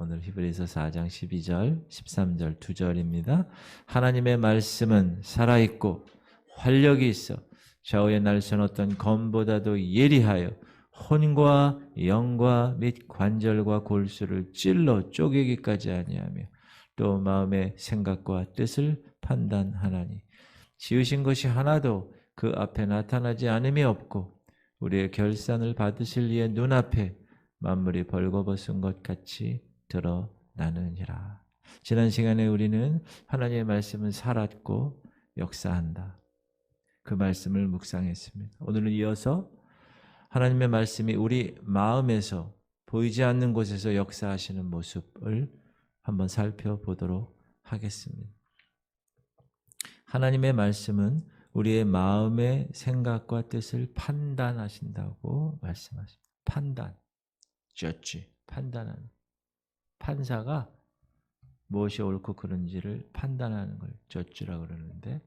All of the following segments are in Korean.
오늘 히브리서 4장 12절, 13절 2절입니다. 하나님의 말씀은 살아있고 활력이 있어 좌우의 날선 어떤 검보다도 예리하여 혼과 영과 및 관절과 골수를 찔러 쪼개기까지 하니하며 또 마음의 생각과 뜻을 판단하나니 지으신 것이 하나도 그 앞에 나타나지 않음이 없고 우리의 결산을 받으실 이의 눈앞에 만물이 벌거벗은 것 같이 드러나느니라. 지난 시간에 우리는 하나님의 말씀은 살았고 역사한다. 그 말씀을 묵상했습니다. 오늘은 이어서 하나님의 말씀이 우리 마음에서 보이지 않는 곳에서 역사하시는 모습을 한번 살펴보도록 하겠습니다. 하나님의 말씀은 우리의 마음의 생각과 뜻을 판단하신다고 말씀하십니다. 판단, judge, 판단하는. 판사가 무엇이 옳고 그른지를 판단하는 걸 judge라고 그러는데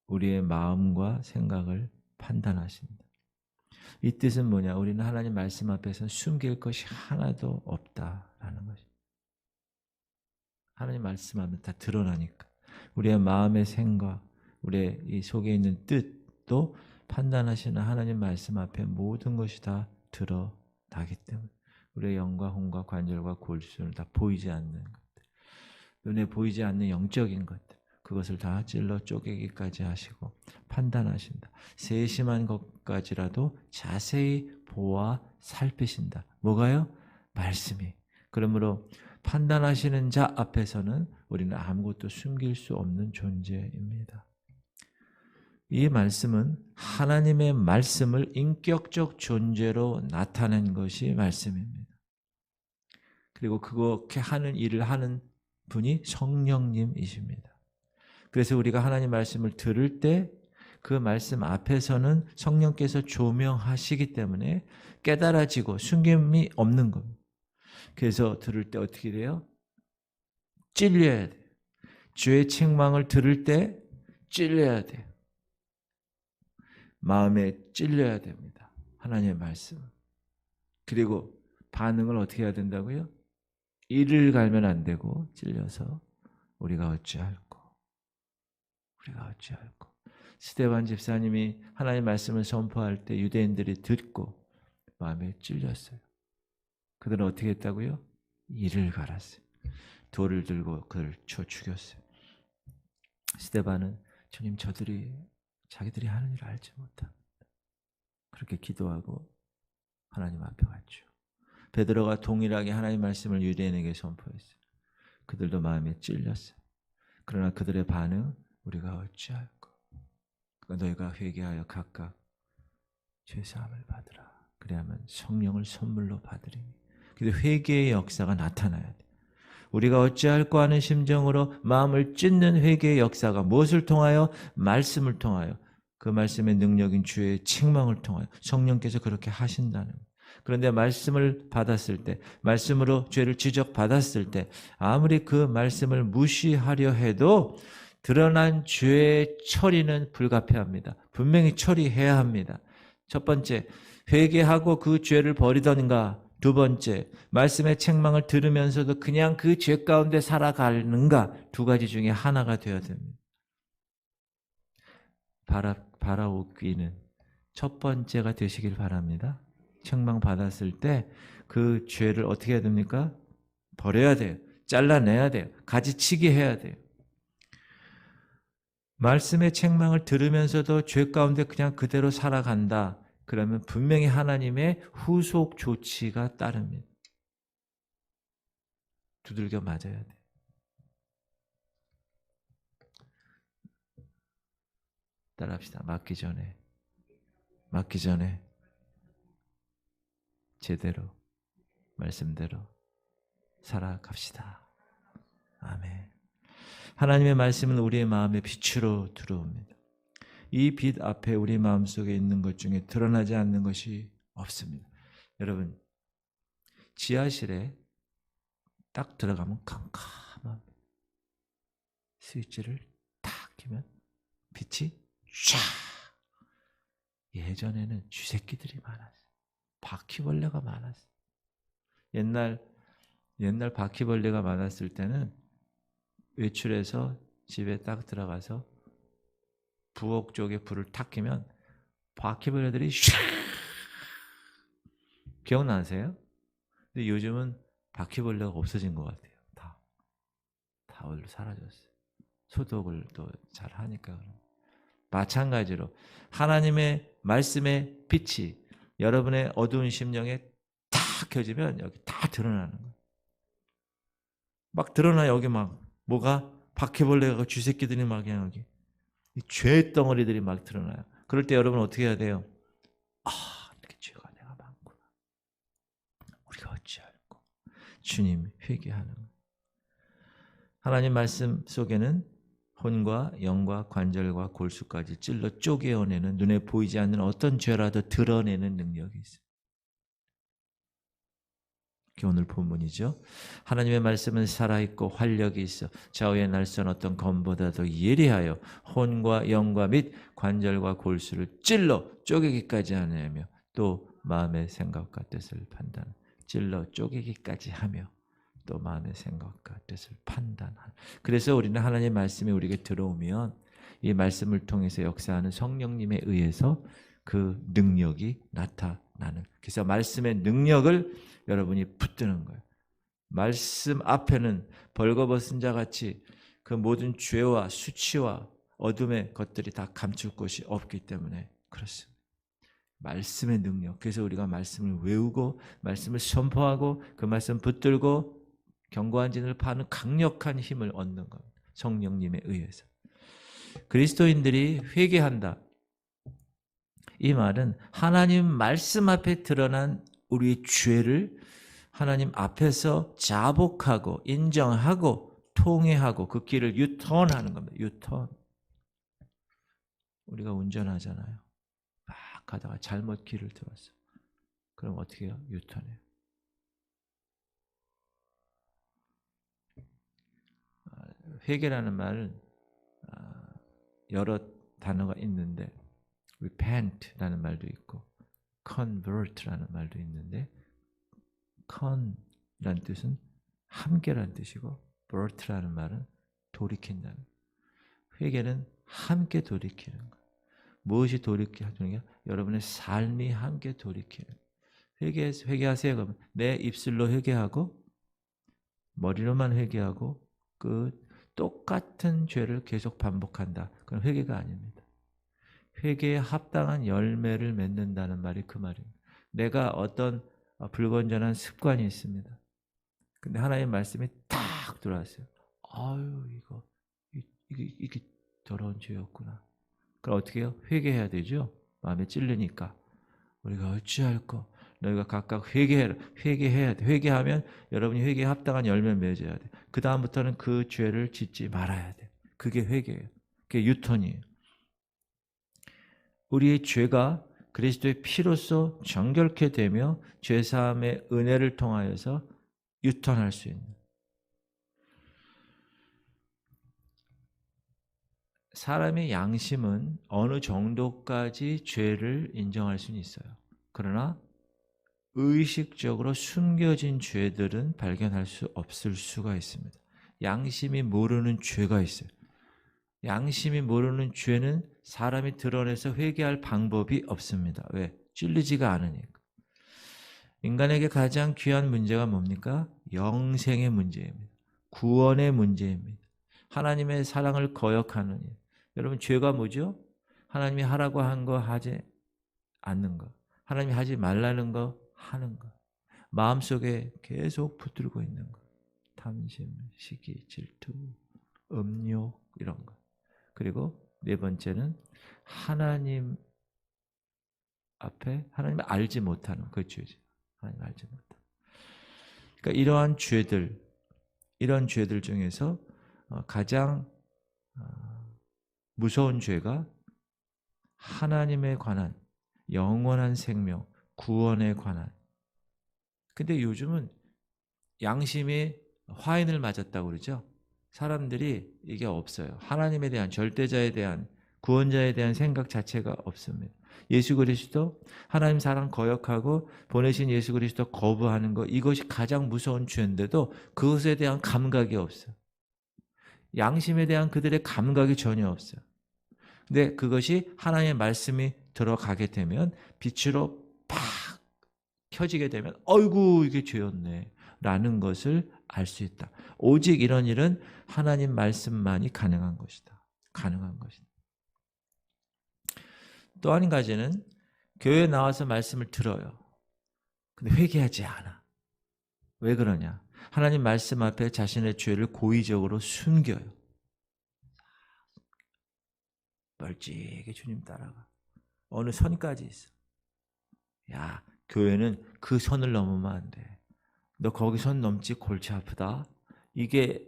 우리의 마음과 생각을 판단하신다. 이 뜻은 뭐냐? 우리는 하나님 말씀 앞에서 숨길 것이 하나도 없다라는 것입니다. 하나님 말씀 하면 다 드러나니까. 우리의 마음의 생각, 우리의 이 속에 있는 뜻도 판단하시는 하나님 말씀 앞에 모든 것이 다 드러나기 때문에 우리의 영과 혼과 관절과 골수는 다 보이지 않는 것들, 눈에 보이지 않는 영적인 것들, 그것을 다 찔러 쪼개기까지 하시고 판단하신다. 세심한 것까지라도 자세히 보아 살피신다. 뭐가요? 말씀이. 그러므로 판단하시는 자 앞에서는 우리는 아무것도 숨길 수 없는 존재입니다. 이 말씀은 하나님의 말씀을 인격적 존재로 나타낸 것이 말씀입니다. 그리고 그렇게 하는 일을 하는 분이 성령님이십니다. 그래서 우리가 하나님 말씀을 들을 때 그 말씀 앞에서는 성령께서 조명하시기 때문에 깨달아지고 숨김이 없는 겁니다. 그래서 들을 때 어떻게 돼요? 찔려야 돼요. 주의 책망을 들을 때 찔려야 돼요. 마음에 찔려야 됩니다. 하나님의 말씀. 그리고 반응을 어떻게 해야 된다고요? 이를 갈면 안 되고 찔려서 우리가 어찌할꼬. 스데반 집사님이 하나님의 말씀을 선포할 때 유대인들이 듣고 마음에 찔렸어요. 그들은 어떻게 했다고요? 이를 갈았어요. 돌을 들고 그를 쳐 죽였어요. 스데반은 주님 자기들이 하는 일을 알지 못합니다. 그렇게 기도하고 하나님 앞에 갔죠. 베드로가 동일하게 하나님의 말씀을 유대인에게 선포했어요. 그들도 마음에 찔렸어요. 그러나 그들의 반응, 우리가 어찌할꼬. 너희가 회개하여 각각 죄사함을 받으라. 그래야만 성령을 선물로 받으리니. 근데 회개의 역사가 나타나야 돼. 우리가 어찌할꼬 하는 심정으로 마음을 찢는 회개의 역사가 무엇을 통하여? 말씀을 통하여. 그 말씀의 능력인 주의 책망을 통하여 성령께서 그렇게 하신다는 거예요. 그런데 말씀을 받았을 때, 말씀으로 죄를 지적받았을 때 아무리 그 말씀을 무시하려 해도 드러난 죄의 처리는 불가피합니다. 분명히 처리해야 합니다. 첫 번째, 회개하고 그 죄를 버리던가. 두 번째, 말씀의 책망을 들으면서도 그냥 그 죄 가운데 살아가는가. 두 가지 중에 하나가 되어야 됩니다. 바라옵기는 첫 번째가 되시길 바랍니다. 책망 받았을 때 그 죄를 어떻게 해야 됩니까? 버려야 돼요. 잘라내야 돼요. 가지치기 해야 돼요. 말씀의 책망을 들으면서도 죄 가운데 그냥 그대로 살아간다. 그러면 분명히 하나님의 후속 조치가 따릅니다. 두들겨 맞아야 돼요. 따라합시다. 맞기 전에 제대로 말씀대로 살아갑시다. 아멘. 하나님의 말씀은 우리의 마음의 빛으로 들어옵니다. 이 빛 앞에 우리 마음속에 있는 것 중에 드러나지 않는 것이 없습니다. 여러분, 지하실에 딱 들어가면 캄캄합니다. 스위치를 탁 키면 빛이 쫙. 예전에는 쥐새끼들이 많았어요. 바퀴벌레가 많았어요. 옛날 바퀴벌레가 많았을 때는 외출해서 집에 딱 들어가서 부엌 쪽에 불을 탁 켜면 바퀴벌레들이 슉 기억나세요? 근데 요즘은 바퀴벌레가 없어진 것 같아요. 다 얼른 사라졌어요. 소독을 또 잘 하니까. 마찬가지로 하나님의 말씀의 빛이 여러분의 어두운 심령에 탁 켜지면 여기 다 드러나는 거예요. 막 드러나 여기 막 뭐가 바퀴벌레가 쥐새끼들이 막 그냥 여기 죄 덩어리들이 막 드러나요. 그럴 때 여러분 어떻게 해야 돼요? 아, 이렇게 죄가 내가 많구나. 우리가 어찌할꼬. 주님 회개하는 거예요. 하나님 말씀 속에는 혼과 영과 관절과 골수까지 찔러 쪼개어내는 눈에 보이지 않는 어떤 죄라도 드러내는 능력이 있어요. 그게 오늘 본문이죠. 하나님의 말씀은 살아있고 활력이 있어 좌우의 날선 어떤 검보다도 예리하여 혼과 영과 및 관절과 골수를 찔러 쪼개기까지 하느냐며 또 마음의 생각과 뜻을 판단 찔러 쪼개기까지 하며 또 마음의 생각과 뜻을 판단하는. 그래서 우리는 하나님의 말씀이 우리에게 들어오면 이 말씀을 통해서 역사하는 성령님에 의해서 그 능력이 나타나는. 그래서 말씀의 능력을 여러분이 붙드는 거예요. 말씀 앞에는 벌거벗은 자같이 그 모든 죄와 수치와 어둠의 것들이 다 감출 곳이 없기 때문에 그렇습니다. 말씀의 능력. 그래서 우리가 말씀을 외우고 말씀을 선포하고 그 말씀 붙들고 견고한 진을 파는 강력한 힘을 얻는 겁니다. 성령님에 의해서. 그리스도인들이 회개한다. 이 말은 하나님 말씀 앞에 드러난 우리의 죄를 하나님 앞에서 자복하고 인정하고 통회하고 그 길을 유턴하는 겁니다. 유턴. 우리가 운전하잖아요. 막 가다가 잘못 길을 들었어. 그럼 어떻게 해요? 유턴해요. 회개라는 말은 여러 단어가 있는데 repent라는 말도 있고 convert라는 말도 있는데 con라는 뜻은 함께라는 뜻이고 vert라는 말은 돌이킨다는. 회개는 함께 돌이키는 거예요. 무엇이 돌이키는 거예요? 여러분의 삶이 함께 돌이키는 거예요. 회개하세요. 그러면 내 입술로 회개하고 머리로만 회개하고 그 똑같은 죄를 계속 반복한다. 그건 회개가 아닙니다. 회개에 합당한 열매를 맺는다는 말이 그 말입니다. 내가 어떤 불건전한 습관이 있습니다. 근데 하나님 말씀이 딱 들어왔어요. 아유 이게 더러운 죄였구나. 그럼 어떻게 해요? 회개해야 되죠. 마음에 찔리니까. 우리가 어찌할꼬. 너희가 각각 회개해야 돼. 회개하면 여러분이 회개에 합당한 열매를 맺어야 돼. 그 다음부터는 그 죄를 짓지 말아야 돼. 그게 회개예요. 그게 유턴이에요. 우리의 죄가 그리스도의 피로써 정결케 되며 죄사함의 은혜를 통하여서 유턴할 수 있는. 사람의 양심은 어느 정도까지 죄를 인정할 수는 있어요. 그러나 의식적으로 숨겨진 죄들은 발견할 수 없을 수가 있습니다. 양심이 모르는 죄가 있어요. 양심이 모르는 죄는 사람이 드러내서 회개할 방법이 없습니다. 왜? 찔리지가 않으니까. 인간에게 가장 귀한 문제가 뭡니까? 영생의 문제입니다. 구원의 문제입니다. 하나님의 사랑을 거역하는 일. 여러분 죄가 뭐죠? 하나님이 하라고 한 거 하지 않는 거. 하나님이 하지 말라는 거 하는 거. 마음속에 계속 붙들고 있는 거. 탐심, 시기, 질투, 음욕 이런 거. 그리고 네 번째는 하나님 앞에 하나님을 알지 못하는 그 죄죠. 하나님 알지 못하는. 그러니까 이런 죄들 중에서 가장 무서운 죄가 하나님에 관한 영원한 생명, 구원에 관한. 근데 요즘은 양심이 화인을 맞았다고 그러죠. 사람들이 이게 없어요. 하나님에 대한 절대자에 대한 구원자에 대한 생각 자체가 없습니다. 예수 그리스도 하나님 사랑 거역하고 보내신 예수 그리스도 거부하는 것, 이것이 가장 무서운 죄인데도 그것에 대한 감각이 없어요. 양심에 대한 그들의 감각이 전혀 없어요. 근데 그것이 하나님의 말씀이 들어가게 되면 빛으로 팍 켜지게 되면 어이구 이게 죄였네 라는 것을 알 수 있다. 오직 이런 일은 하나님 말씀만이 가능한 것이다. 가능한 것이다. 또 한 가지는 교회에 나와서 말씀을 들어요. 근데 회개하지 않아. 왜 그러냐? 하나님 말씀 앞에 자신의 죄를 고의적으로 숨겨요. 멀찍이 주님 따라가. 어느 선까지 있어. 야, 교회는 그 선을 넘으면 안 돼. 너 거기 선 넘지 골치 아프다. 이게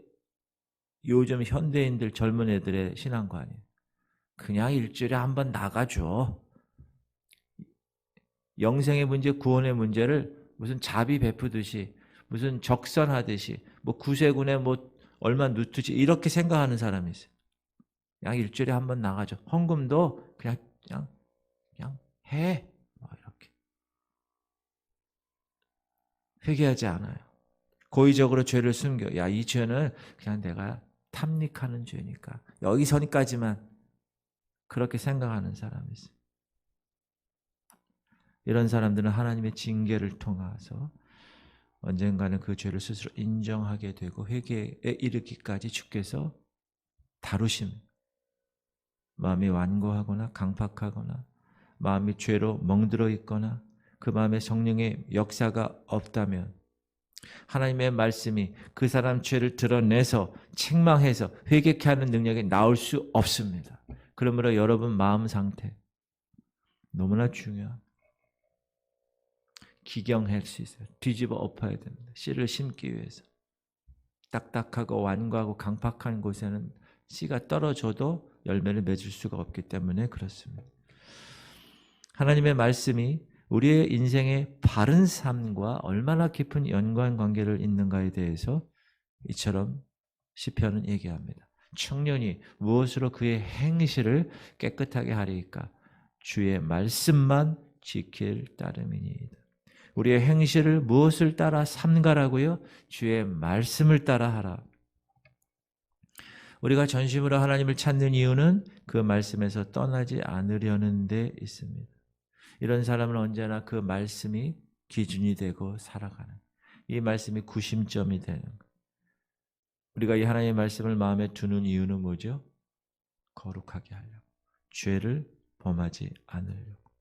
요즘 현대인들 젊은 애들의 신앙관이에요. 그냥 일주일에 한 번 나가줘. 영생의 문제, 구원의 문제를 무슨 자비 베푸듯이, 무슨 적선하듯이, 뭐 구세군에 뭐 얼마 누트지 이렇게 생각하는 사람이 있어요. 그냥 일주일에 한 번 나가줘. 헌금도 그냥 해. 뭐 이렇게. 회개하지 않아요. 고의적으로 죄를 숨겨. 야, 이 죄는 그냥 내가 탐닉하는 죄니까 여기서니까지만 그렇게 생각하는 사람이 있어요. 이런 사람들은 하나님의 징계를 통해서 언젠가는 그 죄를 스스로 인정하게 되고 회개에 이르기까지 주께서 다루심, 마음이 완고하거나 강팍하거나 마음이 죄로 멍들어 있거나 그 마음에 성령의 역사가 없다면 하나님의 말씀이 그 사람 죄를 드러내서 책망해서 회개케 하는 능력이 나올 수 없습니다. 그러므로 여러분 마음 상태 너무나 중요합니다. 기경할 수 있어요. 뒤집어 엎어야 됩니다. 씨를 심기 위해서. 딱딱하고 완고하고 강팍한 곳에는 씨가 떨어져도 열매를 맺을 수가 없기 때문에 그렇습니다. 하나님의 말씀이 우리의 인생의 바른 삶과 얼마나 깊은 연관관계를 있는가에 대해서 이처럼 시편은 얘기합니다. 청년이 무엇으로 그의 행실을 깨끗하게 하리이까? 주의 말씀만 지킬 따름이니이다. 우리의 행실을 무엇을 따라 삼가라고요? 주의 말씀을 따라 하라. 우리가 전심으로 하나님을 찾는 이유는 그 말씀에서 떠나지 않으려는 데 있습니다. 이런 사람은 언제나 그 말씀이 기준이 되고 살아가는, 이 말씀이 구심점이 되는 것. 우리가 이 하나님의 말씀을 마음에 두는 이유는 뭐죠? 거룩하게 하려고. 죄를 범하지 않으려고.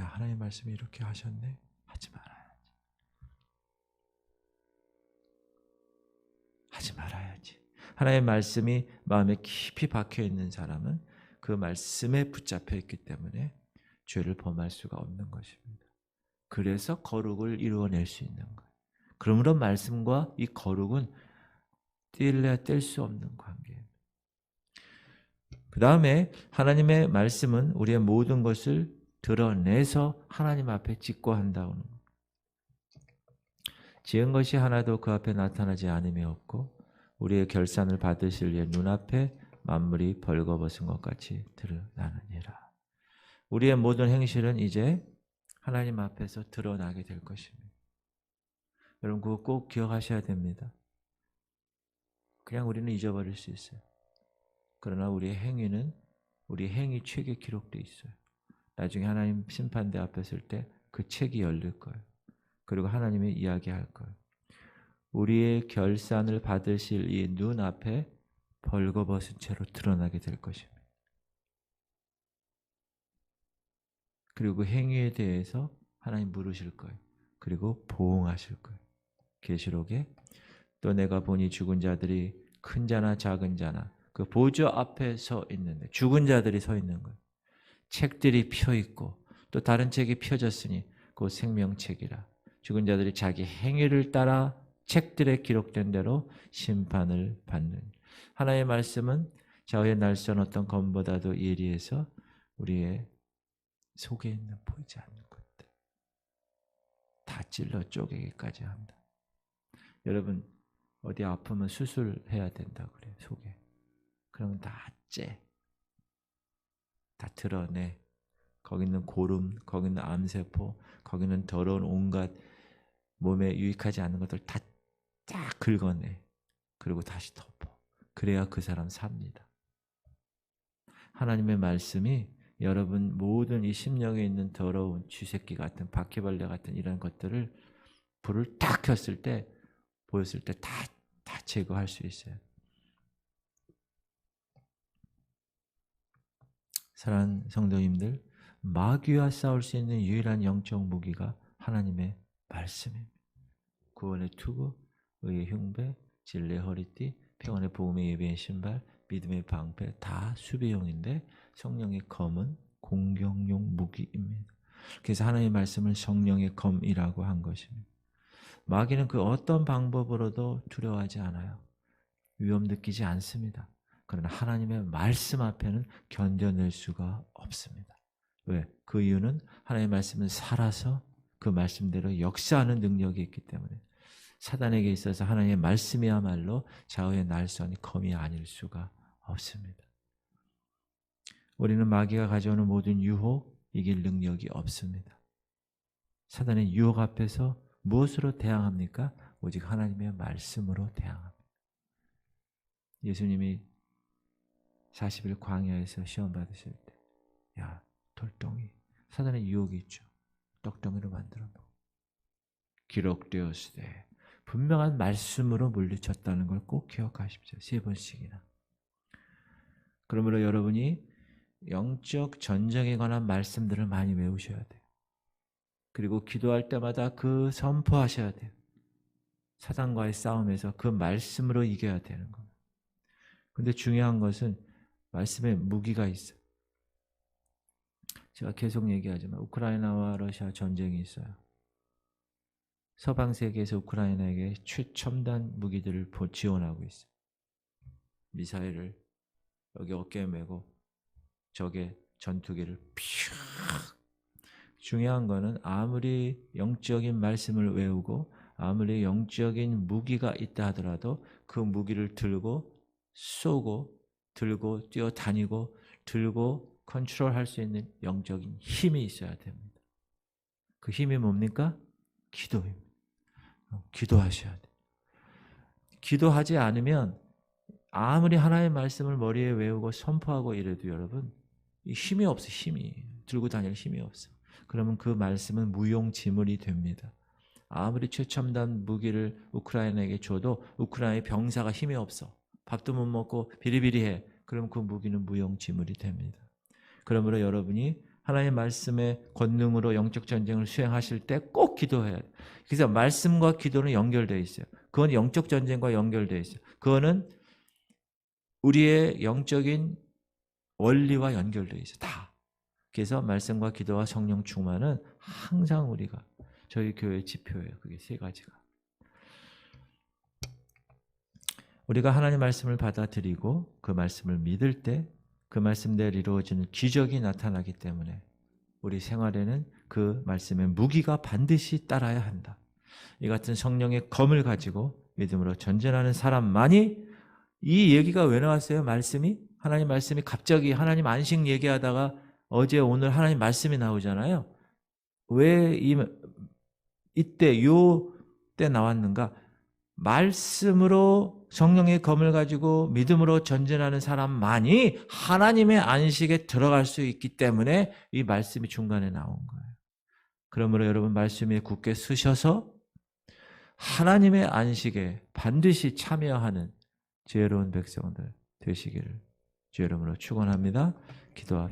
야, 하나님의 말씀이 이렇게 하셨네? 하지 말아야지. 하지 말아야지. 하나님의 말씀이 마음에 깊이 박혀 있는 사람은 그 말씀에 붙잡혀 있기 때문에 죄를 범할 수가 없는 것입니다. 그래서 거룩을 이루어낼 수 있는 거예요. 그러므로 말씀과 이 거룩은 뗄래야 뗄 수 없는 관계입니다. 그 다음에 하나님의 말씀은 우리의 모든 것을 드러내서 하나님 앞에 직고한다는 것. 지은 것이 하나도 그 앞에 나타나지 않음이 없고 우리의 결산을 받으실 이의 눈앞에 만물이 벌거벗은 것 같이 드러나느니라. 우리의 모든 행실은 이제 하나님 앞에서 드러나게 될 것입니다. 여러분 그거 꼭 기억하셔야 됩니다. 그냥 우리는 잊어버릴 수 있어요. 그러나 우리의 행위는 우리 행위 책에 기록되어 있어요. 나중에 하나님 심판대 앞에 설 때 그 책이 열릴 거예요. 그리고 하나님이 이야기할 거예요. 우리의 결산을 받으실 이 눈앞에 벌거벗은 채로 드러나게 될 것입니다. 그리고 그 행위에 대해서 하나님 물으실 거예요. 그리고 보응하실 거예요. 계시록에 또 내가 보니 죽은 자들이 큰 자나 작은 자나 그 보좌 앞에 서 있는데 죽은 자들이 서 있는 거예요. 책들이 펴 있고 또 다른 책이 펴졌으니 그 생명책이라. 죽은 자들이 자기 행위를 따라 책들에 기록된 대로 심판을 받는. 하나님의 말씀은 좌우에 날선 어떤 검보다도 예리해서 우리의 속에 있는 보이지 않는 것들 다 찔러 쪼개기까지 합니다. 여러분 어디 아프면 수술해야 된다 그래요. 속에. 그러면 다 째. 다 드러내. 거기 있는 고름, 거기 있는 암세포, 거기 있는 더러운 온갖 몸에 유익하지 않는 것들 다 쫙 긁어내. 그리고 다시 덮어. 그래야 그 사람 삽니다. 하나님의 말씀이 여러분 모든 이 심령에 있는 더러운 쥐새끼 같은 바퀴벌레 같은 이런 것들을 불을 딱 켰을 때 보였을 때 다 제거할 수 있어요. 사랑하는 성도님들, 마귀와 싸울 수 있는 유일한 영적 무기가 하나님의 말씀입니다. 구원의 투구, 의의 흉배, 진리의 허리띠, 평안의 복음의 예배의 신발, 믿음의 방패 다 수비용인데 성령의 검은 공격용 무기입니다. 그래서 하나님의 말씀을 성령의 검이라고 한 것입니다. 마귀는 그 어떤 방법으로도 두려워하지 않아요. 위험 느끼지 않습니다. 그러나 하나님의 말씀 앞에는 견뎌낼 수가 없습니다. 왜? 그 이유는 하나님의 말씀은 살아서 그 말씀대로 역사하는 능력이 있기 때문에 사단에게 있어서 하나님의 말씀이야말로 좌우의 날선이 검이 아닐 수가 없습니다. 우리는 마귀가 가져오는 모든 유혹 이길 능력이 없습니다. 사단의 유혹 앞에서 무엇으로 대항합니까? 오직 하나님의 말씀으로 대항합니다. 예수님이 40일 광야에서 시험 받으실 때, 야, 돌덩이, 사단의 유혹이 있죠. 떡덩이로 만들어 놓고 기록되었으되 분명한 말씀으로 물리쳤다는 걸 꼭 기억하십시오. 3번씩이나. 그러므로 여러분이 영적 전쟁에 관한 말씀들을 많이 외우셔야 돼요. 그리고 기도할 때마다 그 선포하셔야 돼요. 사단과의 싸움에서 그 말씀으로 이겨야 되는 겁니다. 근데 중요한 것은 말씀에 무기가 있어요. 제가 계속 얘기하지만 우크라이나와 러시아 전쟁이 있어요. 서방 세계에서 우크라이나에게 최첨단 무기들을 지원하고 있어요. 미사일을 여기 어깨에 메고 적의 전투기를 퓨. 중요한 거는 아무리 영적인 말씀을 외우고 아무리 영적인 무기가 있다 하더라도 그 무기를 들고 쏘고 들고 뛰어다니고 들고 컨트롤할 수 있는 영적인 힘이 있어야 됩니다. 그 힘이 뭡니까? 기도입니다. 기도하셔야 돼요. 기도하지 않으면 아무리 하나님의 말씀을 머리에 외우고 선포하고 이래도 여러분 힘이 없어. 힘이 들고 다닐 힘이 없어. 그러면 그 말씀은 무용지물이 됩니다. 아무리 최첨단 무기를 우크라이나에게 줘도 우크라이나의 병사가 힘이 없어. 밥도 못 먹고 비리비리해. 그럼 그 무기는 무용지물이 됩니다. 그러므로 여러분이 하나님의 말씀의 권능으로 영적 전쟁을 수행하실 때 꼭 기도해야 돼요. 그래서 말씀과 기도는 연결되어 있어요. 그건 영적 전쟁과 연결되어 있어요. 그거는 우리의 영적인 원리와 연결되어 있어요. 다. 그래서 말씀과 기도와 성령 충만은 항상 우리가 저희 교회의 지표예요. 그게 3가지가. 우리가 하나님의 말씀을 받아들이고 그 말씀을 믿을 때 그 말씀대로 이루어지는 기적이 나타나기 때문에 우리 생활에는 그 말씀의 무기가 반드시 따라야 한다. 이 같은 성령의 검을 가지고 믿음으로 전진하는 사람만이 이 얘기가 왜 나왔어요? 말씀이? 하나님 말씀이 갑자기 하나님 안식 얘기하다가 어제 오늘 하나님 말씀이 나오잖아요. 왜 이때 요때 나왔는가? 말씀으로 성령의 검을 가지고 믿음으로 전진하는 사람만이 하나님의 안식에 들어갈 수 있기 때문에 이 말씀이 중간에 나온 거예요. 그러므로 여러분 말씀에 굳게 서셔서 하나님의 안식에 반드시 참여하는 지혜로운 백성들 되시기를 주의 이름으로 축원합니다. 기도합시다.